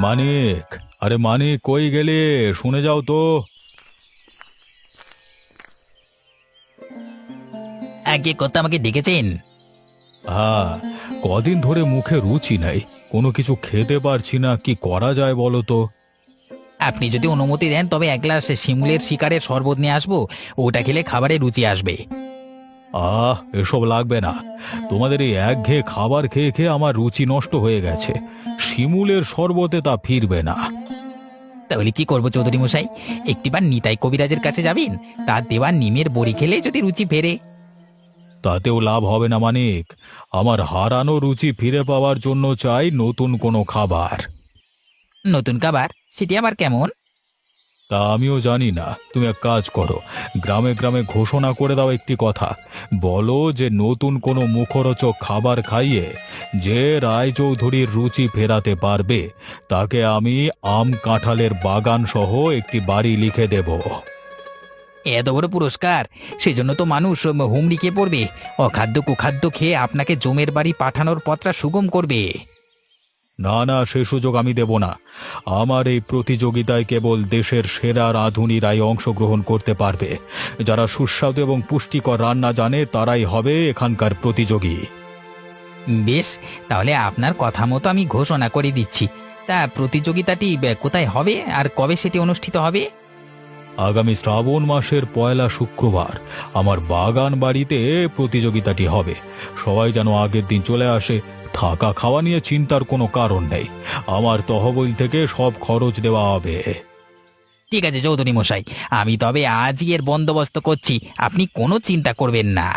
মানিক, আরে মানিক, কই গেলে? শুনে যাও তো। আগে কথা আমাকে ডেকেছেন? হ্যাঁ, কদিন ধরে মুখে রুচি নাই, কোনো কিছু খেতে পারছি না, কি করা যায় বলো তো? আপনি যদি অনুমতি দেন তবে এক গ্লাস শিমুলের শিকারের শরবত নিয়ে আসবো। ওটা খেলে খাবারে রুচি আসবে। এসব লাগবে না। তোমাদের এই একঘেয়ে খাবার খেয়ে খেয়ে আমার রুচি নষ্ট হয়ে গেছে। শিমুলের শরবতে তা ফিরবে না। তাহলে কি করবো চৌধুরী মশাই? একটিবার নিতাই কবিরাজের কাছে যাবেন, তার দেওয়া নিমের বড়ি খেলে যদি রুচি ফেরে। তাতেও লাভ হবে না মানিক। আমার হারানো রুচি ফিরে পাওয়ার জন্য চাই নতুন কোনো খাবার। নতুন খাবার? সেটি আবার কেমন? তা আমিও জানি না। তুমি এক কাজ করো, গ্রামে গ্রামে ঘোষণা করে দাও একটি কথা। বলো যে নতুন কোনো মুখরোচক খাবার খাইয়ে যে রায়চৌধুরীর রুচি ফেরাতে পারবে তাকে আমি আম কাঁঠালের বাগান সহ একটি বাড়ি লিখে দেব। এত বড় পুরস্কার! সেজন্য তো মানুষ হুমড়ি খেয়ে পড়বে। অখাদ্য কুখাদ্য খেয়ে আপনাকে জমের বাড়ি পাঠানোর পথটা সুগম করবে। না না, সে সুযোগ আমি দেব না। আমার এই প্রতিযোগিতায় কেবল দেশের সেরা রাঁধুনিরাই অংশগ্রহণ করতে পারবে। যারা সুস্বাদু এবং পুষ্টিকর রান্না জানে তারাই হবে এখানকার প্রতিযোগী। বেশ, তাহলে আপনার কথা মতো আমি ঘোষণা করে দিচ্ছি। তা প্রতিযোগিতাটি কোথায় হবে আর কবে সেটি অনুষ্ঠিত হবে? আগামী শ্রাবণ মাসের পয়লা শুক্রবার আমার বাগান বাড়িতে প্রতিযোগিতাটি হবে। সবাই যেন আগের দিন চলে আসে। থাকা খাওয়া নিয়ে চিন্তার কোনো কারণ নেই। আমার তহবিল থেকে সব খরচ দেওয়া হবে। ঠিক আছে চৌধুরী মশাই, আমি তবে আজই এর বন্দোবস্ত করছি, আপনি কোনো চিন্তা করবেন না।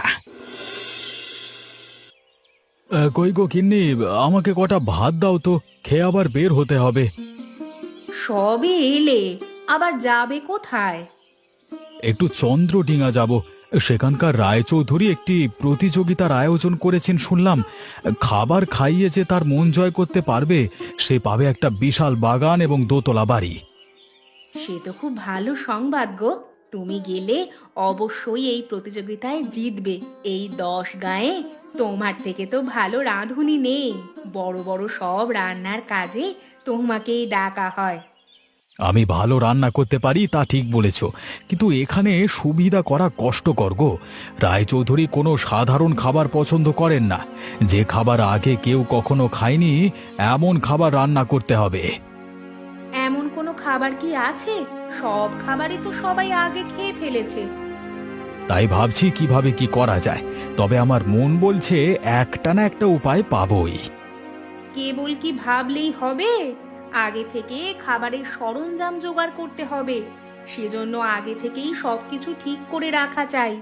কই গো গিন্নি, আমাকে কটা ভাত দাও তো, খেয়ে আবার বের হতে হবে। সবে এলে, আবার যাবে কোথায়? একটু চন্দ্রডিঙা যাব। সেখানকার রায়চৌধুরী একটি প্রতিযোগিতার আয়োজন করেছেন শুনলাম। খাবার খাইয়ে যে তার মন জয় করতে পারবে সে পাবে একটা বিশাল বাগান এবং দোতলা বাড়ি। সে তো খুব ভালো সংবাদ গো। তুমি গেলে অবশ্যই এই প্রতিযোগিতায় জিতবে। এই 10 গাঁয়ে তোমার থেকে তো ভালো রাঁধুনি নেই। বড় বড় সব রান্নার কাজে তোমাকেই ডাকা হয়। আমি ভালো রান্না করতে পারি তা ঠিক বলেছ, কিন্তু এখানে সুবিধা করা কষ্টকর গো। রায়চৌধুরী কোনো সাধারণ খাবার পছন্দ করেন না। যে খাবার আগে কেউ কখনো খায়নি এমন খাবার রান্না করতে হবে। এমন কোনো খাবার কি আছে? সব খাবারই তো সবাই আগে খেয়ে ফেলেছে। তাই ভাবছি কিভাবে কি করা যায়। তবে আমার মন বলছে একটা না একটা উপায় পাবই। কেবল কি ভাবলেই হবে? আগে থেকে খাবারের সরঞ্জাম জোগাড় করতে হবে। সেজন্য আগে থেকেই সবকিছু ঠিক করে রাখা চাই।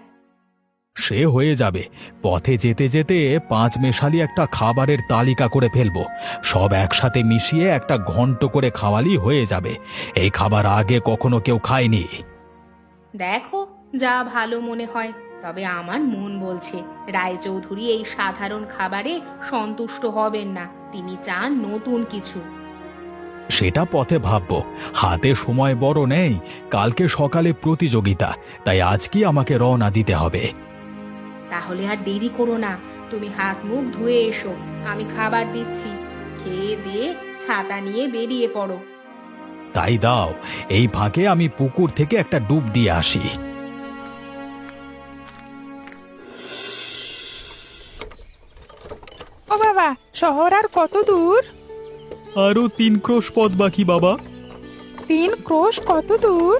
সে হয়ে যাবে। পথে যেতে যেতে 5 মেশালি একটা খাবারের তালিকা করে ফেলবো। সব একসাথে মিশিয়ে একটা ঘন্ট করে খাওয়ালি হয়ে যাবে। এই খাবার আগে কখনো কেউ খায়নি। দেখো, যা ভালো মনে হয়। তবে আমার মন বলছে রায়চৌধুরী এই সাধারণ খাবারে সন্তুষ্ট হবেন না। তিনি চান নতুন কিছু। সেটা পথে ভাববো। হাতে সময় বড় নেই। কালকে সকালে প্রতিযোগিতা, তাই আজকেই আমাকে রওনা দিতে হবে। তাহলে আর দেরি করো না, তুমি হাত মুখ ধুয়ে এসো। আমি খাবার দিচ্ছি। খেয়ে দিয়ে ছাতা নিয়ে বেরিয়ে পড়ো। তাই দাও, এই ফাঁকে আমি পুকুর থেকে একটা ডুব দিয়ে আসি। ও বাবা, শহর আর কত দূর? আরো 3 ক্রোশ পথ বাকি বাবা। 3 ক্রোশ কত দূর?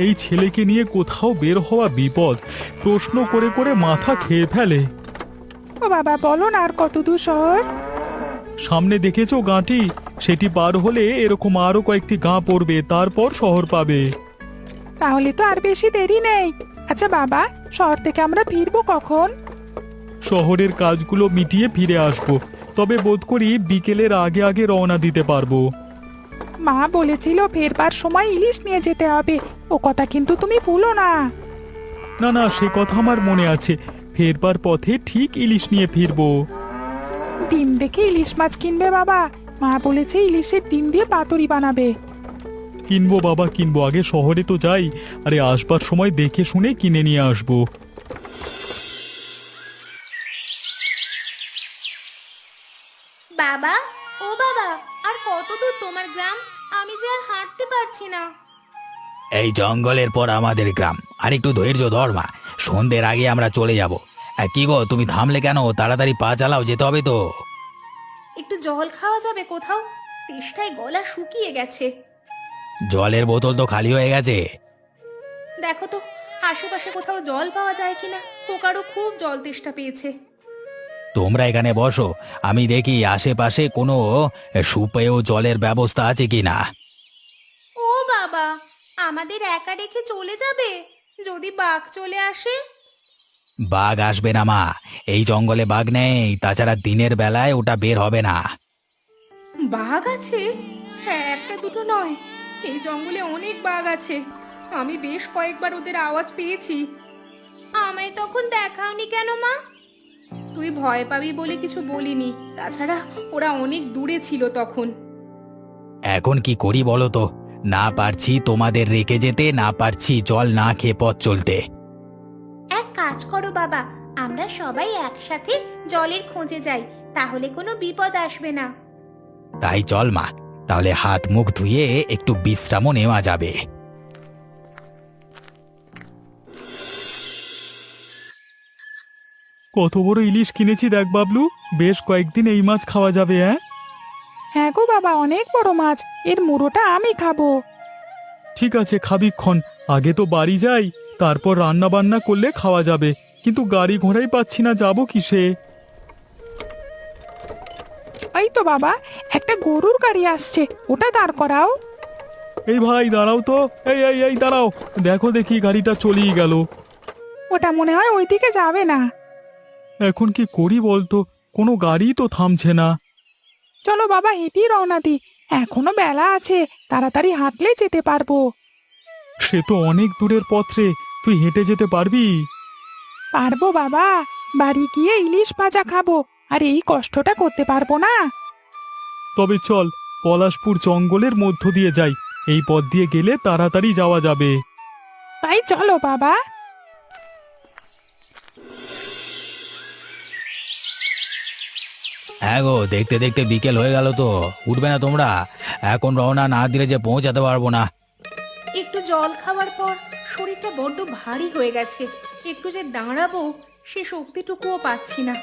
এই ছেলেকে নিয়ে কোথাও বের হওয়া বিপদ। প্রশ্ন করে করে মাথা খেয়ে ফেলে। ও বাবা, বলো না আর কত দূর শহর? সামনে দেখেছো গাঁটি? সেটি পার হলে এরকম আরো কয়েকটি গাঁ পড়বে, তারপর শহর পাবে। তাহলে তো আর বেশি দেরি নেই। আচ্ছা বাবা, শহর থেকে আমরা ফিরবো কখন? শহরের কাজগুলো মিটিয়ে ফিরে আসবো। তবে বোধ করি বিকেলের আগে আগে রওনা দিতে পারবো। মা বলেছিল ফেরবার সময় ইলিশ নিয়ে যেতে হবে। ও কথা কিন্তু তুমি ভুলো না। না না, সে কথা আমার মনে আছে। ফেরবার পথে ঠিক ইলিশ নিয়ে ফিরবো। ডিম দেখে ইলিশ মাছ কিনবে বাবা। মা বলেছে ইলিশের ডিম দিয়ে পাতুরি বানাবে। কিনবো বাবা, কিনবো। আগে শহরে তো যাই। আরে আসবার সময় দেখে শুনে কিনে নিয়ে আসবো। বাবা, ও বাবা, আর কত দূর তোমার গ্রাম? আমি যে আর হাঁটতে পারছি না। এই জঙ্গলের পর আমাদের গ্রাম, আর একটু ধৈর্য ধর মা, সন্ধ্যের আগে আমরা চলে যাব। কি গো, তুমি থামলে কেন? তাড়াতাড়ি পা চালাও, যেতে হবে তো। একটু জল খাওয়া যাবে কোথাও? তেষ্টায় গলা শুকিয়ে গেছে। জলের বোতল তো খালি হয়ে গেছে। দেখো তো আশেপাশে কোথাও জল পাওয়া যায় কিনা, পোকারও খুব জল তেষ্টা পেয়েছে। তোমরা এখানে বসো, আমি দেখি আশেপাশে কোনো সুপেয় জলের ব্যবস্থা আছে কিনা। ও বাবা, আমাদের একা রেখে চলে যাবে? যদি বাঘ চলে আসে? বাঘ আসবে না মা, এই জঙ্গলে বাঘ নেই, তাছাড়া দিনের বেলায় ওটা বের হবে না। বাঘ আছে? হ্যাঁ, একটা দুটো নয়, এই জঙ্গলে অনেক বাঘ আছে। আমি বেশ কয়েকবার ওদের আওয়াজ পেয়েছি। আমায় তখন দেখাওনি কেন মা? তুই ভয় পাবি বলে কিছু বলিনি, তাছাড়া ওরা অনেক দূরে ছিল তখন। এখন কি করি বলো তো? না পারছি তোমাদের রেখে যেতে, না পারছি জল না খেয়ে পথ চলতে। এক কাজ করো বাবা, আমরা সবাই একসাথে জলের খোঁজে যাই, তাহলে কোনো বিপদ আসবে না। তাই চল মা, তাহলে হাত মুখ ধুয়ে একটু বিশ্রামও নেওয়া যাবে। কত বড় ইলিশ কিনেছি দেখ বাবলু, বেশ কয়েকদিন এই মাছ খাওয়া যাবে। হ্যাঁ গো বাবা, অনেক বড় মাছ, এর মুড়োটা আমি খাবো। ঠিক আছে, খাবিক্ষণ, আগে তো বাড়ি যাই, তারপর রান্না বান্না করলে খাওয়া যাবে। কিন্তু গাড়ি ঘোড়াই পাচ্ছি না, যাবো কিসে? এই তো বাবা, একটা গরুর গাড়ি আসছে, ওটা দাঁড় করাও। এই ভাই দাঁড়াও তো, এই এই এই দাঁড়াও, দেখো দেখি গাড়িটা চলেই গেল। ওটা মনে হয় ওইদিকে যাবে না। এখন কি করি বলতো, কোনো গাড়ি তো থামছে না। চলো বাবা, হেঁটেই রওনা দি, এখনো বেলা আছে, তাড়াতাড়ি হাঁটলে যেতে পারবো। সে তো অনেক দূরের পথ রে, তুই হেঁটে যেতে পারবি? পারবো বাবা, বাড়ি গিয়ে ইলিশ ভাজা খাবো, আর এই কষ্টটা করতে পারবো না। তবে চল, পলাশপুর জঙ্গলের মধ্য দিয়ে যাই, এই পথ দিয়ে গেলে তাড়াতাড়ি যাওয়া যাবে। তাই চলো বাবা। হ্যাঁ গো, দেখতে দেখতে বিকেল হয়ে গেল তো, উঠবে না তোমরা? এখন রওনা না দিলে যে পৌঁছাতে পারবো না। একটু জল খাওয়ার পর শরীরটা বড্ড ভারী হয়ে গেছে, একটু যে দাঁড়াবো সে শক্তিটুকুও পাচ্ছি না।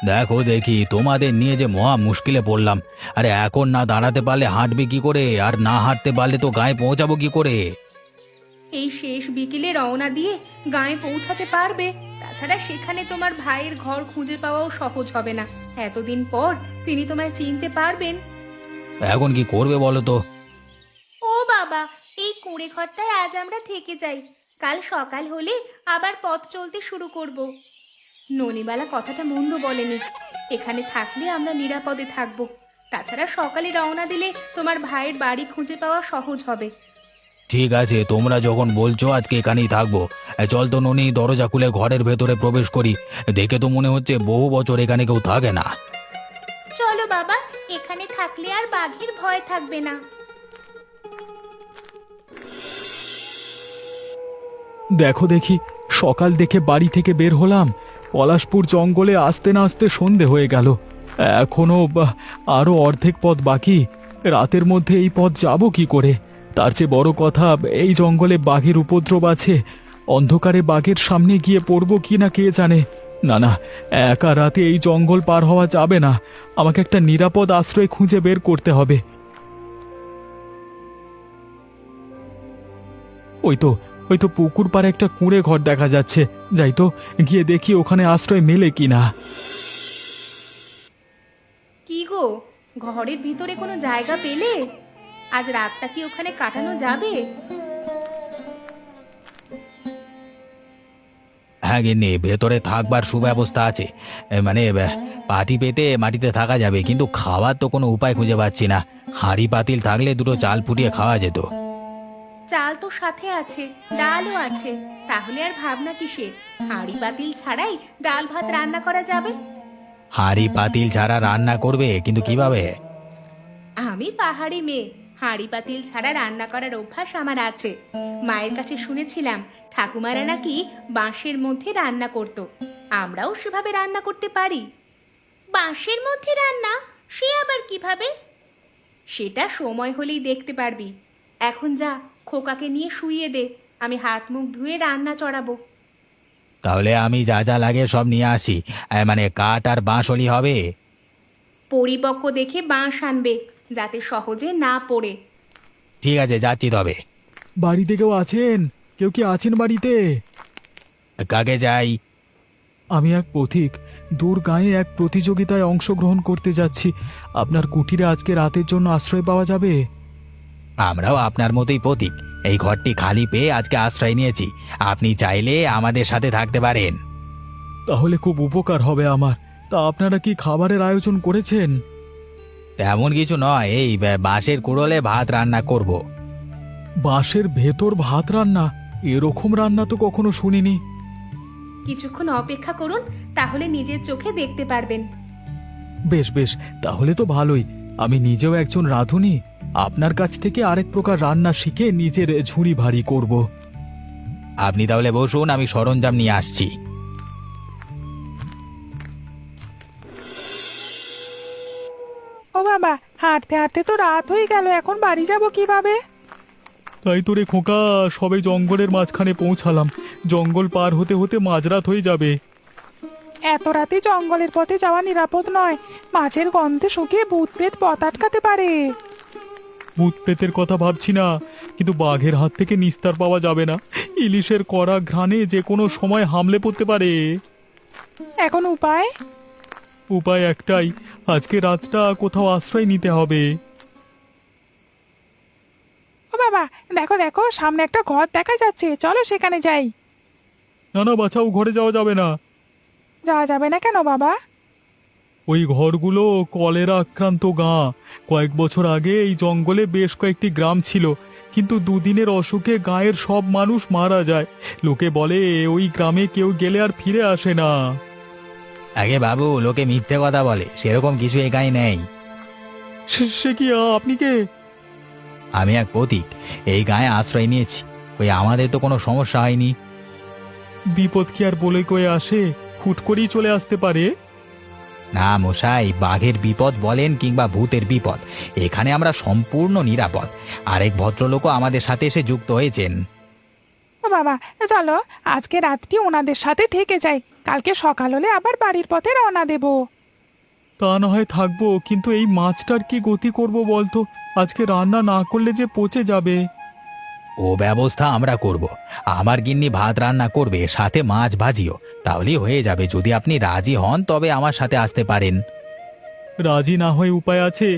দেখো দেখি, তোমাদের নিয়ে যে মহা মুশকিলে পড়লাম। আরে এখন না দাঁড়াতে পারলে হাঁটবে কি করে, আর না হাঁটতে পারলে তো গায়ে পৌঁছাবো কি করে? এই শেষ বিকেলে রওনা দিয়ে গায়ে পৌঁছাতে পারবে? তাছাড়া সেখানে তোমার ভাইয়ের ঘর খুঁজে পাওয়াও সহজ হবে না। এতদিন পর তিনি তোমায় চিনতে পারবেন? এখন কি করবে বলো তো? ও বাবা, এই কুঁড়ে ঘরটায় আজ আমরা থেকে যাই, কাল সকাল হলে আবার পথ চলতে শুরু করব। ননিবালা কথাটা মন্দ বলেনি, এখানে থাকলে আমরা নিরাপদে থাকব। তাছাড়া সকালে রওনা দিলে তোমার ভাইয়ের বাড়ি খুঁজে পাওয়া সহজ হবে। ঠিক আছে, তোমরা যখন বলছো আজকে এখানেই থাকবো। চল তো ননি, দরজা খুলে ঘরের ভেতরে প্রবেশ করি। দেখে তো মনে হচ্ছে বহু বছর এখানে কেউ থাকে না। চলো বাবা, এখানে থাকলে আর বাঘের ভয় থাকবে না। দেখো দেখি, সকাল দেখে বাড়ি থেকে বের হলাম, পলাশপুর জঙ্গলে আসতে না আসতে সন্ধে হয়ে গেল। এখনো আরো অর্ধেক পথ বাকি, রাতের মধ্যে এই পথ যাব কি করে? তার চেয়ে বড় কথা, এই জঙ্গলে বাঘের উপদ্রব আছে, অন্ধকারে বাঘের সামনে গিয়ে পড়বো কি না কে জানে। না না, একা রাতে এই জঙ্গল পার হওয়া যাবে না, আমাকে একটা নিরাপদ আশ্রয় খুঁজে বের করতে হবে। ওই তো পুকুর পাড়ে একটা কুঁড়ে ঘর দেখা যাচ্ছে, যাই তো, গিয়ে দেখি ওখানে আশ্রয় মেলে কিনা। কি গো, ঘরের ভিতরে কোনো জায়গা পেলে? আজ রাতটা কি ওখানে কাটানো যাবে? হ্যাঁ গিন্নি, ভেতরে থাকবার সুব্যবস্থা আছে। মানে পাটি পেতে মাটিতে থাকা যাবে, কিন্তু খাওয়ার তো কোনো উপায় খুঁজে পাচ্ছি না। হাঁড়ি পাতিল থাকলে দুটো চাল ফুটিয়ে খাওয়া যেত। চাল তো সাথে আছে, ডালও আছে, তাহলে আর ভাবনা কিসের? হাঁড়ি পাতিল ছাড়াই ডাল ভাত রান্না করা যাবে। হাঁড়ি পাতিল ছাড়া রান্না করবে, কিন্তু কিভাবে? আমি পাহাড়ি মেয়ে, হাঁড়ি পাতিল ছাড়া রান্না করার অভ্যাস আমার আছে। মায়ের কাছে শুনেছিলাম ঠাকুমারা নাকি বাঁশের মধ্যে রান্না করত, আমরাও সেভাবে রান্না করতে পারি। বাঁশের মধ্যে রান্না? সে আবার কিভাবে? সেটা সময় হলেই দেখতে পারবি। এখন যা, খোকাকে নিয়ে শুইয়ে দে, আমি হাত মুখ ধুয়ে রান্না চড়াবো। তাহলে আমি যা যা লাগে সব নিয়ে আসি, মানে কাঠ আর বাঁশলি হবে। পরিপক্ক দেখে বাঁশ আনবে, যাতে সহজে না পড়ে। ঠিক আছে, যাচ্ছি তবে। বাড়িতে কেউ আছেন? কেউ কি আছেন বাড়িতে? কাকে যাই? আমি এক পথিক, দূর গাঁয়ে এক প্রতিযোগিতায় অংশগ্রহণ করতে যাচ্ছি। আপনার কুটিরে আজকে রাতের জন্য আশ্রয় পাওয়া যাবে? আমরাও আপনার মতোই প্রতীক, এই ঘরটি খালি পেয়ে আজকে আশ্রয় নিয়েছি। আপনি চাইলে আমাদের সাথে থাকতে পারেন। তাহলে খুব উপকার হবে আমার। তা আপনারা কি খাবারের আয়োজন করেছেন? তেমন কিছু নয়, এই বাঁশের কুড়োলে ভাত রান্না করব। বাঁশের ভেতর ভাত রান্না? এরকম রান্না তো কখনো শুনিনি। কিছুক্ষণ অপেক্ষা করুন, তাহলে নিজের চোখে দেখতে পারবেন। বেশ বেশ, তাহলে তো ভালোই। আমি নিজেও একজন রাঁধুনি, আপনার কাছ থেকে আরেক প্রকার রান্না শিখে নিজের ঝুড়ি ভারী করব। আপনি তাহলে বসুন, আমি সরঞ্জাম নিয়ে আসছি। ও বাবা, হাঁটতে হাঁটতে তো রাত হয়ে গেল, এখন বাড়ি যাব কিভাবে? তাই তো রে খোকা, সবে জঙ্গলের মাঝখানে পৌঁছালাম। জঙ্গল পার হতে হতে মাঝরাত হয়ে যাবে। এত রাতে জঙ্গলের পথে যাওয়া নিরাপদ নয়, মাছের গন্ধে শুকিয়ে ভূত প্রেত পথ আটকাতে পারে। ভূত প্রেতের কথা ভাবছি না, কিন্তু বাঘের হাত থেকে নিস্তার পাওয়া যাবে না। ইলিশের কড়া ঘ্রাণে যে কোনো সময় হামলে পড়তে পারে। এখন উপায়? উপায় একটাই, আজকে রাতটা কোথাও আশ্রয় নিতে হবে। ও বাবা, দেখো দেখো, সামনে একটা ঘর দেখা যাচ্ছে, চলো সেখানে যাই। না না বাঁচাও, ঘরে যাওয়া যাবে না। যাওয়া যাবে না কেন বাবা? ওই ঘরগুলো কলেরা আক্রান্ত গাঁ। কয়েক বছর আগে এই জঙ্গলে বেশ কয়েকটি গ্রাম ছিল, কিন্তু দুদিনের অসুখে গাঁয়ের সব মানুষ মারা যায়। লোকে বলে ওই গ্রামে কেউ গেলে আর ফিরে আসে না। আগে বাবু, লোকে মিথ্যে কথা বলে, সেরকম কিছু এ গায়ে নেই। সে কি, আপনি কে? আমি এক প্রতীক, এই গায়ে আশ্রয় নিয়েছি। ওই আমাদের তো কোনো সমস্যা হয়নি। বিপদ কি আর বলে কয়ে আসে? হুট করেই চলে আসতে পারে। না মশাই, বাঘের বিপদ বলেন কিংবা ভূতের বিপদ, এখানে আমরা সম্পূর্ণ নিরাপদ। আরেক ভদ্রলোকও আমাদের সাথে এসে যুক্ত হয়েছেন। ও বাবা, চলো আজকে রাতটি ওনাদের সাথে থেকে যাই, কালকে সকাল হলে আবার বাড়ির পথে রওনা দেব। তা না হয় থাকবো, কিন্তু এই মাছটার কি গতি করব বলতো? আজকে রান্না না করলে যে পচে যাবে। ও ব্যবস্থা আমরা করব। আমার গিন্নি ভাত রান্না করবে, সাথে মাছ ভাজিও, তাহলেই হয়ে যাবে। যদি আপনি রাজি হন তবে আমার সাথে আসতে পারেন। রাজি না হয়ে উপায় আছে?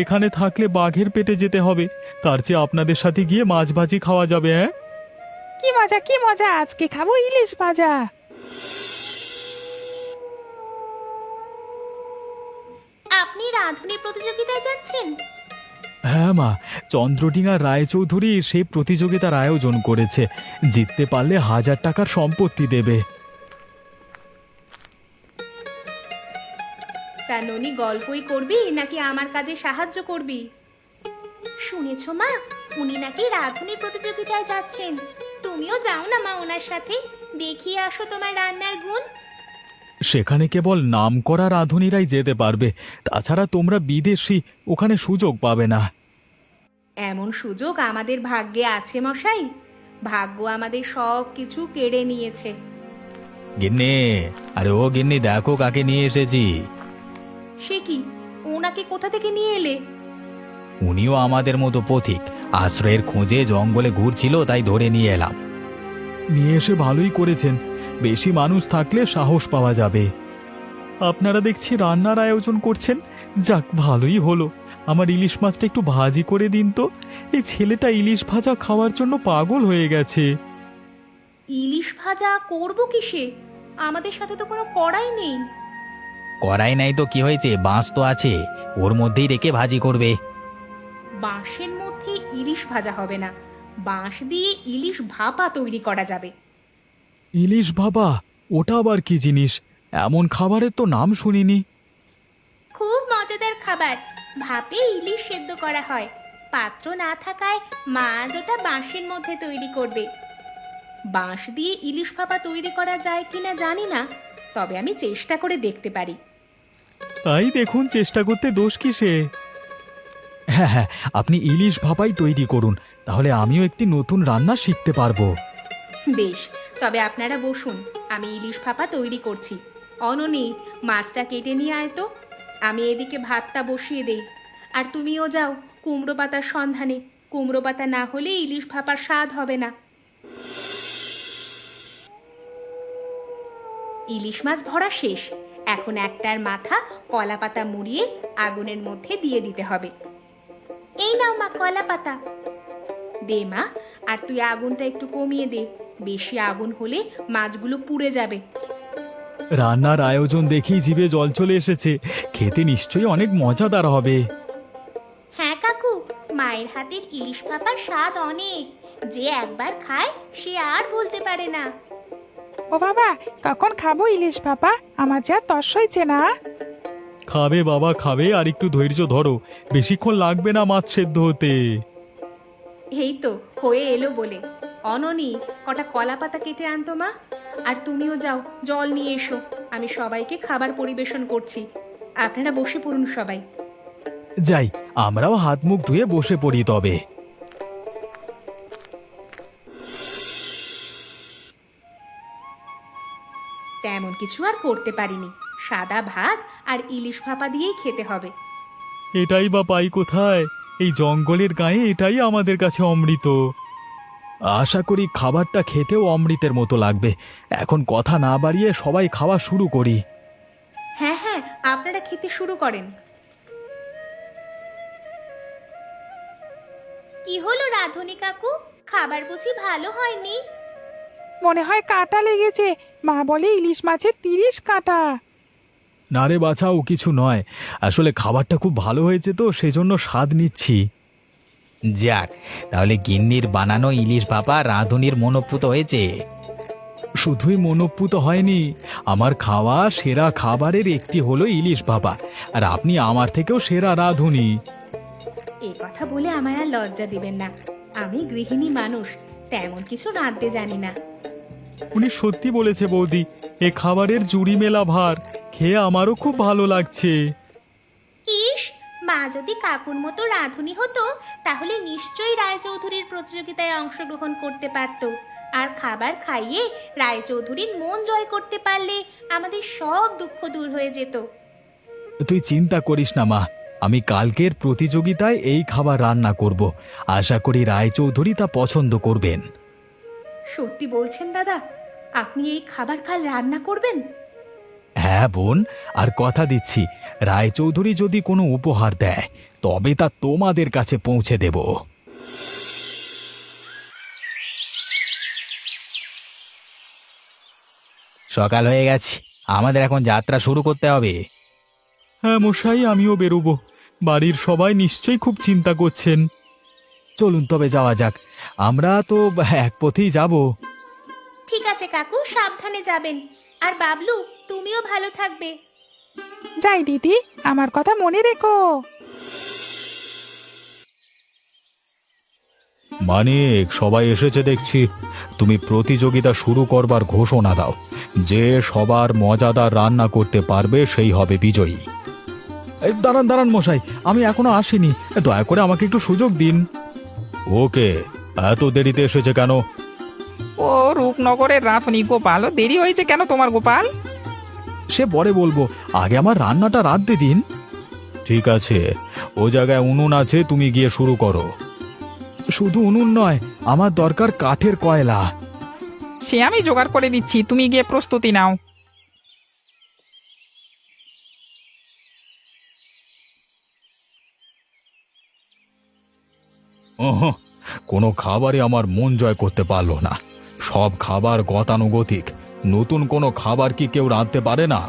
এখানে থাকলে বাঘের পেটে যেতে হবে, তার চেয়ে আপনাদের সাথে গিয়ে মাছ ভাজি খাওয়া যাবে। হ্যাঁ, কি মজা কি মজা, আজকে খাবো ইলিশ ভাজা। আপনি রাঁধুনি প্রতিযোগিতায় যাচ্ছেন? হ্যাঁ মা, চন্দ্রডিঙা রায়চৌধুরী সেই প্রতিযোগিতার আয়োজন করেছে। জিততে পারলে 1000 টাকার সম্পত্তি দেবে। তা ননি, গল্পই করবি নাকি আমার কাজে সাহায্য করবি? শুনেছো মা, উনি নাকি রাঁধুনি প্রতিযোগিতায় যাচ্ছেন। তুমিও যাও না মা ওনার সাথে, দেখিয়ে আসো তোমার রান্নার গুণ। সেখানে কেবল নামকরা রাঁধুনিরাই যেতে পারবে, তাছাড়া তোমরা বিদেশি, ওখানে সুযোগ পাবে না। এমন সুযোগ আমাদের ভাগ্যে আছে মশাই? ভাগ্য আমাদের সব কিছু কেড়ে নিয়েছে। গিন্নি, আরে ও গিন্নি, দেখো কাকে নিয়ে এসেছি। সে কি, ওনাকে কোথা থেকে নিয়ে এলে? উনিও আমাদের মতো পথিক, আশ্রয়ের খোঁজে জঙ্গলে ঘুরছিল, তাই ধরে নিয়ে এলাম। নিয়ে এসে ভালোই করেছেন, বেশি মানুষ থাকলে সাহস পাওয়া যাবে। আপনারা দেখছি রান্নার আয়োজন করছেন, যাক ভালোই হলো। আমার ইলিশ মাছটা একটু ভাজি করে দিন তো। এই ছেলেটা ইলিশ ভাজা খাওয়ার জন্য পাগল হয়ে গেছে। ইলিশ ভাজা করব কিসে? আমাদের সাথে তো কোনো কড়াই নেই। কড়াই নাই তো কি হয়েছে, বাঁশ তো আছে, ওর মধ্যেই রেখে ভাজি করবে। বাঁশের মধ্যে ইলিশ ভাজা হবে না, বাঁশ দিয়ে ইলিশ ভাপা তৈরি করা যাবে। ইলিশ ভাপা? ওটা আবার কি জিনিস? এমন খাবারের তো নাম শুনিনি। খুব মজাদার খাবার। ভাপে ইলিশ সেদ্ধ করা হয়, পাত্র না থাকায় মা আজ ওটা বাঁশের মধ্যে তৈরি করবে। বাঁশ দিয়ে ইলিশ ভাপা তৈরি করা যায় কিনা জানি না, তবে আমি চেষ্টা করে দেখতে পারি। তাই দেখুন, চেষ্টা করতে দোষ কিসে? হ্যাঁ হ্যাঁ, আপনি ইলিশ ভাপাই তৈরি করুন, তাহলে আমিও একটি নতুন রান্না শিখতে পারবো। বেশ, তবে আপনারা বসুন, আমি ইলিশ ভাপা তৈরি করছি। অননি, মাছটা কেটে নিয়ে আয় তো। আমি এদিকে ভাতটা বসিয়ে দেই। আর তুমিও যাও কুমড়ো পাতার সন্ধানে। কুমড়ো পাতা না হলে ইলিশ ভাপার স্বাদ হবে না। ইলিশ মাছ ভরা শেষ। এখন একটার মাথা কলা পাতা মুড়িয়ে আগুনের মধ্যে দিয়ে দিতে হবে। এই নাও মা কলা পাতা। দে মা, আর তুই আগুনটা একটু কমিয়ে দে। বেশি আগুন হলে মাছগুলো পুড়ে যাবে। রান্নার আয়োজন দেখেই জিভে জল চলে এসেছে, খেতে নিশ্চয়ই অনেক মজাদার হবে। হ্যাঁ কাকু, মায়ের হাতের ইলিশ ভাপার স্বাদ অনেক। যে একবার খায় সে আর ভুলতে পারে না। ও বাবা, কখন খাবো ইলিশ ভাপা? আমার যা তর্স হয়েছে না। খাবে বাবা খাবে, আর একটু ধৈর্য ধরো, বেশিক্ষণ লাগবে না মাছ সেদ্ধ হতে। এই তো হয়ে এলো বলে। অননি, কটা কলা পাতা কেটে আনতো মা। আর তুমিও যাও, জল নিয়ে এসো। আমি সবাইকে খাবার পরিবেশন করছি। আপনারা বসে পড়ুন সবাই। যাই, আমরাও হাত মুখ ধুয়ে বসে পড়ি তবে। তেমন কিছু আর করতে পারিনি। সাদা ভাত আর ইলিশ ভাপা দিয়েই খেতে হবে। এটাই বা পাই কোথায়? এই জঙ্গলের গায়ে এটাই আমাদের কাছে অমৃত। আশা করি খাবারটা খেতেও অমৃতের মতো লাগবে। এখন কথা না বাড়িয়ে সবাই খাওয়া শুরু করি। হ্যাঁ হ্যাঁ, আপনারা খেতে শুরু করেন। কি হলো রাধুনি কাকু, খাবার বুঝি ভালো হয়নি? মনে হয় কাঁটা লেগেছে। মা বলে ইলিশ মাছের 30 কাঁটা। না রে বাছা, ও কিছু নয়, আসলে খাবারটা খুব ভালো হয়েছে তো সেজন্য স্বাদ নিচ্ছি। যাক, তাহলে গিন্নির বানানো ইলিশ ভাপা রাঁধুনির মনোপ্রুত হয়েছে। শুধুই মনোপ্রুত হয়নি, আমার খাওয়া সেরা খাবারের একটি হলো ইলিশ ভাপা, আর আপনি আমার থেকেও সেরা রাঁধুনি। এ কথা বলে আমায় আর লজ্জা দিবেন না। আমি গৃহিণী মানুষ, তেমন কিছু রাঁধতে জানি না। উনি সত্যি বলেছে বৌদি, এ খাবারের জুড়ি মেলা ভার, খেয়ে আমারও খুব ভালো লাগছে। ইস, মা যদি কাকুর মতো রাঁধুনি হতো তাহলে নিশ্চয়ই রায়চৌধুরীর প্রতিযোগিতায় অংশগ্রহণ করতে পারত। আর খাবার খাইয়ে রায়চৌধুরীর মন জয় করতে পারলে আমাদের সব দুঃখ দূর হয়ে যেত। তুই চিন্তা করিস না মা, আমি কালকের প্রতিযোগিতায় এই খাবার রান্না করব। আশা করি রায়চৌধুরী তা পছন্দ করবেন। সত্যি বলছেন দাদা? আপনি এই খাবার কাল রান্না করবেন? হ্যাঁ বোন, আর কথা দিচ্ছি, রায়চৌধুরী যদি কোনো উপহার দেয় তবে তা তোমাদের কাছে পৌঁছে দেব। সকাল হয়ে গেছে, আমাদের এখন যাত্রা শুরু করতে হবে। হ্যাঁ মশাই, আমিও বেরোবো। বাড়ির সবাই নিশ্চয়ই খুব চিন্তা করছেন। চলুন তবে যাওয়া যাক, আমরা তো এক পথেই যাব। ঠিক আছে কাকু, সাবধানে যাবেন। আর বাবলু, তুমিও ভালো থাকবে। যাই দিদি, আমার কথা মনে রেখো। মানিক, সবাই এসেছে দেখছি। তুমি প্রতিযোগিতা শুরু করবার ঘোষণা দাও। যে সবার মজাদার রান্না করতে পারবে সেই হবে বিজয়ী। এই দাঁড়ান দাঁড়ান মশাই, আমি এখনো আসিনি, দয়া করে আমাকে একটু সুযোগ দিন। ওকে, এত দেরিতে এসেছে কেন? ও রূপনগরের রাঁধুনি গোপাল, দেরি হয়েছে কেন তোমার গোপাল? সে পরে বলবো, আগে আমার রান্নাটা রাঁধতে দিন। ঠিক আছে, ও জায়গায় উনুন আছে, তুমি গিয়ে শুরু করো। শুধু উনুন নয়, আমার দরকার কাঠের কয়লা। সে আমি জোগাড় করে দিচ্ছি, তুমি গিয়ে প্রস্তুতি নাও। কোনো খাবারই আমার মন জয় করতে পারলো না। সব খাবার গতানুগতিক। নতুন কোনো খাবার কি কেউ রাঁধতে পারে না?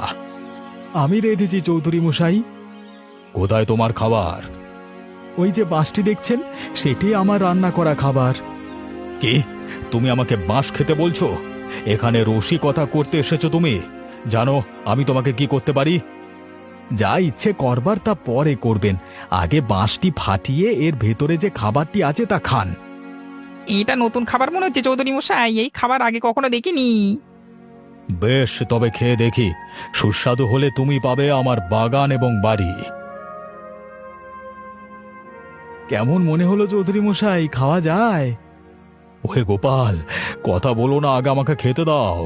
আমি রেঁধেছি চৌধুরী মশাই। কোথায় তোমার খাবার? ওই যে বাঁশটি দেখছেন, সেটি আমার রান্না করা খাবার। কি, তুমি আমাকে বাঁশ খেতে বলছো? এখানে রসিকতা করতে এসেছো তুমি? জানো আমি তোমাকে কি করতে পারি? যা ইচ্ছে করবার তা পরে করবেন, আগে বাঁশটি ফাটিয়ে এর ভেতরে যে খাবারটি আছে তা খান। এটা নতুন খাবার মনে হচ্ছে চৌধুরী মশাই, এই খাবার আগে কখনো দেখিনি। বেশ, তবে খেয়ে দেখি। সুস্বাদু হলে তুমি পাবে আমার বাগান এবং বাড়ি। কেমন মনে হলো চৌধুরী মশাই, খাওয়া যায়? ওহে গোপাল, কথা বলো না, আগে আমাকে খেতে দাও।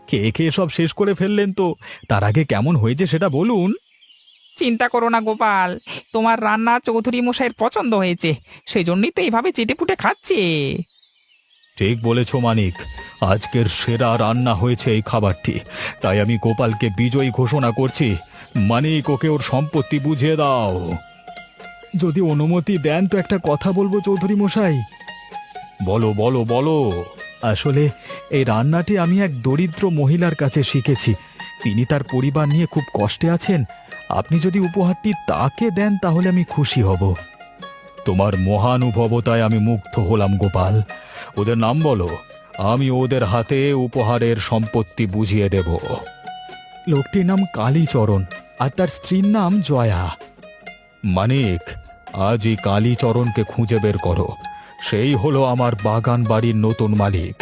খেয়ে খেয়ে সব শেষ করে ফেললেন তো, তার আগে কেমন হয়েছে সেটা বলুন। চিন্তা করো না গোপাল, তোমার রান্না চৌধুরী মশাইয়ের পছন্দ হয়েছে, সেই জন্যই তো এইভাবে চেটেপুটে খাচ্ছে। ঠিক বলেছ মানিক, আজকের সেরা রান্না হয়েছে এই খাবারটি, তাই আমি গোপালকে বিজয়ী ঘোষণা করছি। মানিক, ওকে ওর সম্পত্তি বুঝিয়ে দাও। যদি অনুমতি দেন তো একটা কথা বলবো চৌধুরী মশাই। বলো বলো বলো। আসলে এই রান্নাটি আমি এক দরিদ্র মহিলার কাছে শিখেছি, তিনি তার পরিবার নিয়ে খুব কষ্টে আছেন। আপনি যদি উপহারটি তাকে দেন তাহলে আমি খুশি হব। তোমার মহানুভবতায় আমি মুগ্ধ হলাম গোপাল। ওদের নাম বলো, আমি ওদের হাতে উপহারের সম্পত্তি বুঝিয়ে দেব। লোকটির নাম কালীচরণ আর তার স্ত্রীর নাম জয়া। মানিক, আজ এই কালীচরণকে খুঁজে বের করো, সেই হলো আমার বাগান বাড়ির নতুন মালিক।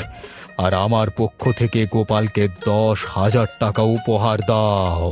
আর আমার পক্ষ থেকে গোপালকে 10,000 টাকা উপহার দাও।